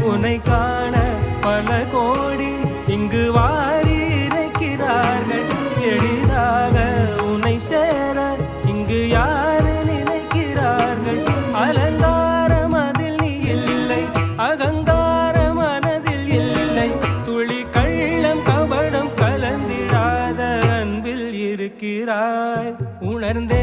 உன்னை காண பல கோடி இங்கு வாரி இறைக்கிறார்கள். எளிதாக உன்னை சேர இங்கு யாரு நினைக்கிறார்கள். அலங்காரம் அதில் நீ இல்லை, அகங்கார மனதில் இல்லை. துளி கள்ளம் கபடம் கலந்திடாத அன்பில் இருக்கிறாய். உணர்ந்தே